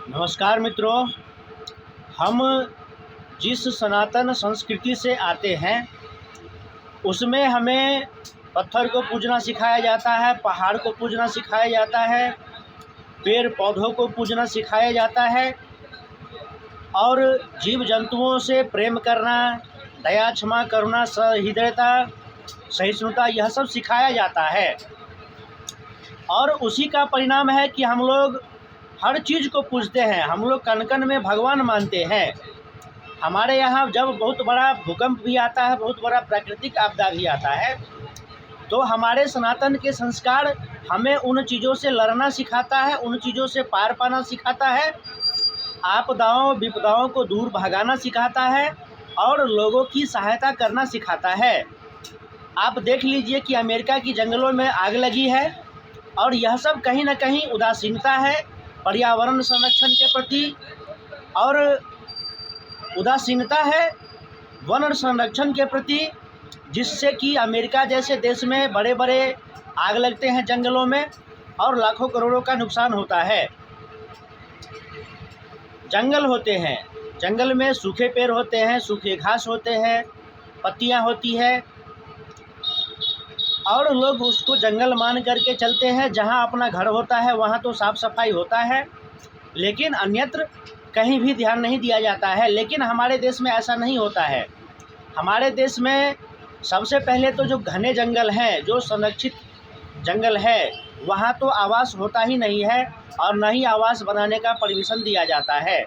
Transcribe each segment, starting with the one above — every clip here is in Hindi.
नमस्कार मित्रों। हम जिस सनातन संस्कृति से आते हैं उसमें हमें पत्थर को पूजना सिखाया जाता है, पहाड़ को पूजना सिखाया जाता है, पेड़ पौधों को पूजना सिखाया जाता है और जीव जंतुओं से प्रेम करना, दया क्षमा करुणा सहृदयता सहिष्णुता यह सब सिखाया जाता है। और उसी का परिणाम है कि हम लोग हर चीज़ को पूजते हैं। हम लोग कण कण में भगवान मानते हैं। हमारे यहाँ जब बहुत बड़ा भूकंप भी आता है, बहुत बड़ा प्राकृतिक आपदा भी आता है, तो हमारे सनातन के संस्कार हमें उन चीज़ों से लड़ना सिखाता है, उन चीज़ों से पार पाना सिखाता है, आपदाओं विपदाओं को दूर भगाना सिखाता है और लोगों की सहायता करना सिखाता है। आप देख लीजिए कि अमेरिका की जंगलों में आग लगी है और यह सब कहीं न कहीं उदासीनता है पर्यावरण संरक्षण के प्रति, और उदासीनता है वन संरक्षण के प्रति, जिससे कि अमेरिका जैसे देश में बड़े बड़े आग लगते हैं जंगलों में और लाखों करोड़ों का नुकसान होता है। जंगल होते हैं, जंगल में सूखे पेड़ होते हैं, सूखे घास होते हैं, पत्तियां होती है और लोग उसको जंगल मान करके चलते हैं। जहां अपना घर होता है वहां तो साफ़ सफाई होता है, लेकिन अन्यत्र कहीं भी ध्यान नहीं दिया जाता है। लेकिन हमारे देश में ऐसा नहीं होता है। हमारे देश में सबसे पहले तो जो घने जंगल हैं, जो संरक्षित जंगल है, वहाँ तो आवास होता ही नहीं है और न ही आवास बनाने का परमिशन दिया जाता है।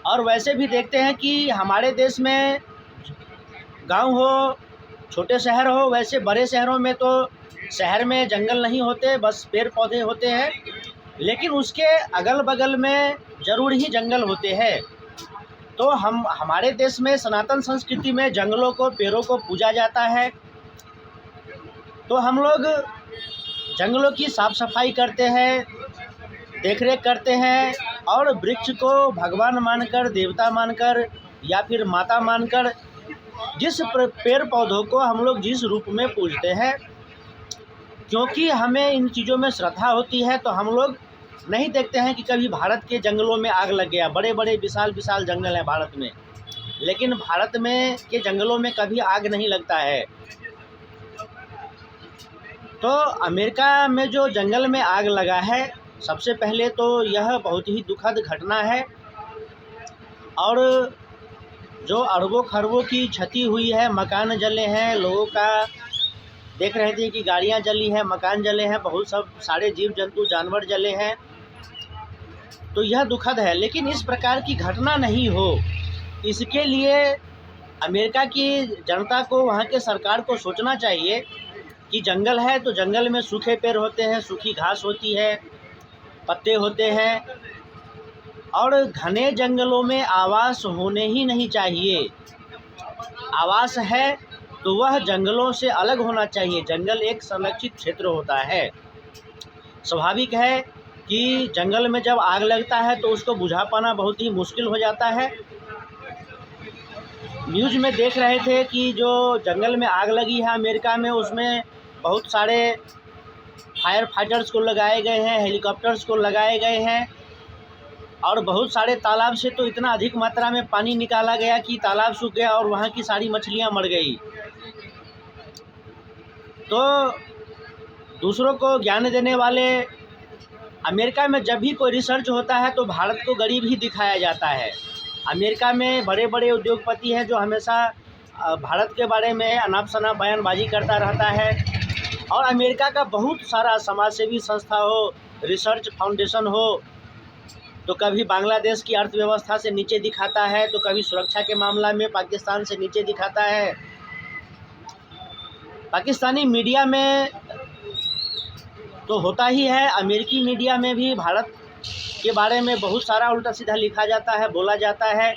और वैसे भी देखते हैं कि हमारे देश में गांव हो, छोटे शहर हो, वैसे बड़े शहरों में तो शहर में जंगल नहीं होते, बस पेड़ पौधे होते हैं, लेकिन उसके अगल बगल में ज़रूर ही जंगल होते हैं। तो हमारे देश में सनातन संस्कृति में जंगलों को, पेड़ों को पूजा जाता है। तो हम लोग जंगलों की साफ़ सफाई करते हैं, देखरेख करते हैं और वृक्ष को भगवान मानकर, देवता मानकर या फिर माता मानकर जिस पेड़ पौधों को हम लोग जिस रूप में पूजते हैं, क्योंकि हमें इन चीज़ों में श्रद्धा होती है, तो हम लोग नहीं देखते हैं कि कभी भारत के जंगलों में आग लग गया। बड़े बड़े विशाल विशाल जंगल हैं भारत में, लेकिन भारत में के जंगलों में कभी आग नहीं लगता है। तो अमेरिका में जो जंगल में आग लगा है, सबसे पहले तो यह बहुत ही दुखद घटना है और जो अरबों खरबों की क्षति हुई है, मकान जले हैं, लोगों का देख रहे थे कि गाड़ियां जली हैं, मकान जले हैं, बहुत सब सारे जीव जंतु जानवर जले हैं, तो यह दुखद है। लेकिन इस प्रकार की घटना नहीं हो, इसके लिए अमेरिका की जनता को, वहाँ के सरकार को सोचना चाहिए कि जंगल है तो जंगल में सूखे पेड़ होते हैं, सूखी घास होती है, पत्ते होते हैं और घने जंगलों में आवास होने ही नहीं चाहिए। आवास है तो वह जंगलों से अलग होना चाहिए। जंगल एक संरक्षित क्षेत्र होता है। स्वाभाविक है कि जंगल में जब आग लगता है तो उसको बुझा पाना बहुत ही मुश्किल हो जाता है। न्यूज़ में देख रहे थे कि जो जंगल में आग लगी है अमेरिका में, उसमें बहुत सारे फायर फाइटर्स को लगाए गए हैं, हेलीकॉप्टर्स को लगाए गए हैं और बहुत सारे तालाब से तो इतना अधिक मात्रा में पानी निकाला गया कि तालाब सूख गया और वहाँ की सारी मछलियाँ मर गई। तो दूसरों को ज्ञान देने वाले, अमेरिका में जब भी कोई रिसर्च होता है तो भारत को गरीब ही दिखाया जाता है। अमेरिका में बड़े बड़े उद्योगपति हैं जो हमेशा भारत के बारे में अनाप शनाप बयानबाजी करता रहता है और अमेरिका का बहुत सारा समाजसेवी संस्था हो, रिसर्च फाउंडेशन हो, तो कभी बांग्लादेश की अर्थव्यवस्था से नीचे दिखाता है, तो कभी सुरक्षा के मामला में पाकिस्तान से नीचे दिखाता है। पाकिस्तानी मीडिया में तो होता ही है, अमेरिकी मीडिया में भी भारत के बारे में बहुत सारा उल्टा सीधा लिखा जाता है, बोला जाता है।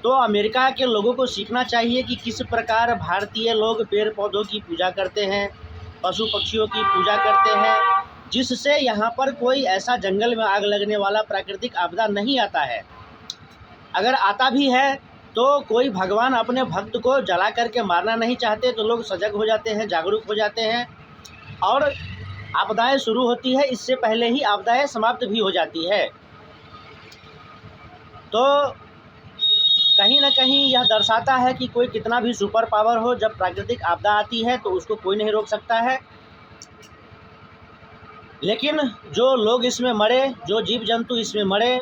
तो अमेरिका के लोगों को सीखना चाहिए कि किस प्रकार भारतीय लोग पेड़ पौधों की पूजा करते हैं, पशु पक्षियों की पूजा करते हैं, जिससे यहाँ पर कोई ऐसा जंगल में आग लगने वाला प्राकृतिक आपदा नहीं आता है। अगर आता भी है तो कोई भगवान अपने भक्त को जला करके मारना नहीं चाहते, तो लोग सजग हो जाते हैं, जागरूक हो जाते हैं और आपदाएं शुरू होती है, इससे पहले ही आपदाएं समाप्त भी हो जाती है। तो कहीं ना कहीं यह दर्शाता है कि कोई कितना भी सुपर पावर हो, जब प्राकृतिक आपदा आती है तो उसको कोई नहीं रोक सकता है। लेकिन जो लोग इसमें मरे, जो जीव जंतु इसमें मरे,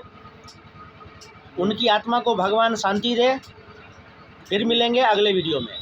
उनकी आत्मा को भगवान शांति दे। फिर मिलेंगे अगले वीडियो में।